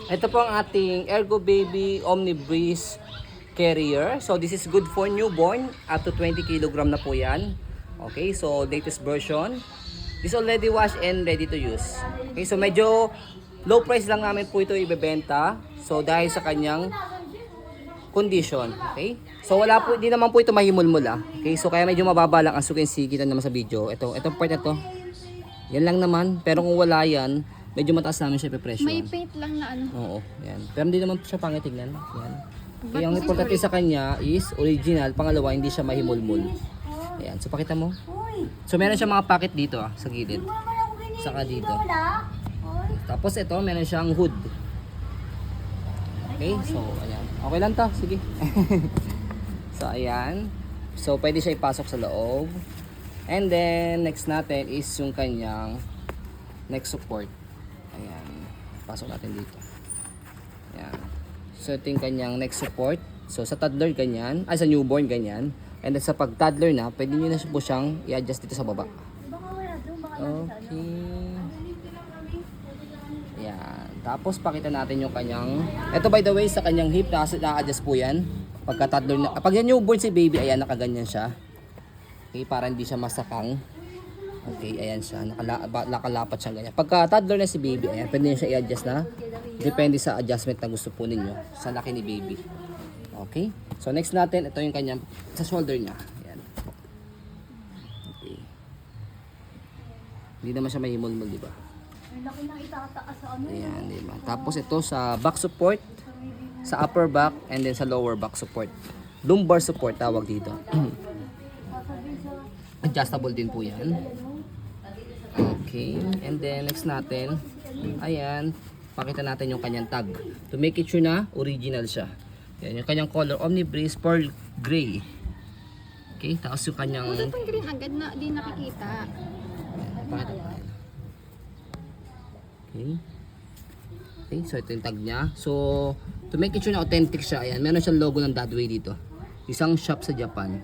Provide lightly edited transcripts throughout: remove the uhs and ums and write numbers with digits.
Ito po ang ating Ergo Baby Omni Breeze Carrier. So this is good for newborn, up to 20 kg na po yan. Okay, so latest version. This already washed and ready to use. Okay, so medyo low price lang namin po ito ibebenta. So dahil sa kanyang condition, okay? So wala po, hindi naman po ito mahimulmul ah. Okay, so kaya medyo mababa lang ang sukinsi, kita naman sa video. Itong part na to. Yan lang naman, pero kung wala yan, medyo mataas namin siya ipepresyo. May paint lang na ano. Oo, yan. Pero hindi naman siya pangit tignan. Yan. Kaya ang importante sa kanya is original, pangalawa hindi siya mahimulmul. Ayan, so pakita mo. So meron siya mga pocket dito ah, sa gilid. Saka dito. Tapos ito, meron siyang hood. Okay, so ayan. Okay lang to, sige. So ayan. So pwede siya ipasok sa loob. And then next natin is yung kanyang neck support. Ayan. Pasok natin dito. Ayan. So ito yung kanyang neck support. So sa toddler ganyan, ay sa newborn ganyan. And then sa pag toddler na, pwede nyo na po siyang i-adjust dito sa baba. Okay. Ayan. Tapos pakita natin yung kanyang, ito by the way sa kanyang hip, na-adjust po yan. Pagka toddler na, pag yan newborn si baby, ayan nakaganyan siya. Okay, para hindi siya masakang. Okay, ayan siya, nakalapat siya ganyan. Pagka toddler na si baby, ayan, pwede nyo siya i-adjust na. Depende sa adjustment na gusto po ninyo sa laki ni baby. Okay, so next natin, ito yung kanyang sa shoulder niya. Ayan. Okay. Hindi naman siya mahimulmul, di ba? Ayan, di ba? Tapos ito sa back support, sa upper back, and then sa lower back support. Lumbar support tawag dito. Adjustable din po yan. Okay, and then next natin, ayan, pakita natin yung kanyang tag. To make it sure na original siya. Yan, yung kanyang color, Omni Breeze Pearl Gray. Okay, tapos yung kanyang... Kung itong green agad na di nakikita. Ayan, pakita ko. Okay. Okay, so ito yung tag niya. So, to make it sure na authentic siya, ayan, meron siyang logo ng Dadway dito. Isang shop sa Japan.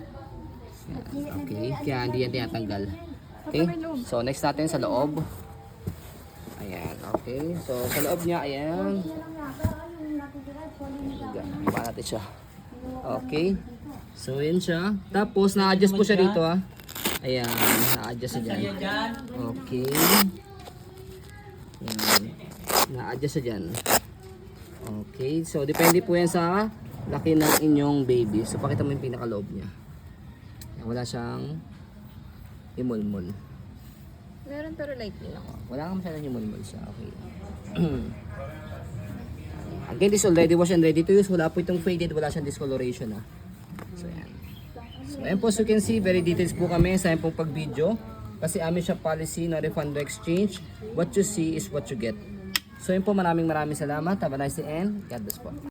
Ayan, okay, kaya hindi yan tinatanggal. Okay, so next natin sa loob. Ayan, okay. So, sa loob niya, ayan. Iba natin siya. Okay. So, yan siya. Tapos, na-adjust po siya dito ah. Ayan, na-adjust siya dyan. Okay. Ayan. Na-adjust siya dyan. Okay. So, depende po yan sa laki ng inyong baby. So, pakita mo yung pinakaloob niya. Ayan, wala siyang imulmul. Meron pero lightly lang. Wala kang masyadong imulmul siya. Okay. Again, this already wash and ready to use. Wala po itong faded, wala siyang discoloration ah. So yan. So ayan po, as you can see, very details po kami sa pong pag-video. Kasi amin siya policy na refund or exchange. What you see is what you get. So yun po, maraming salamat. Have a nice day and God bless po.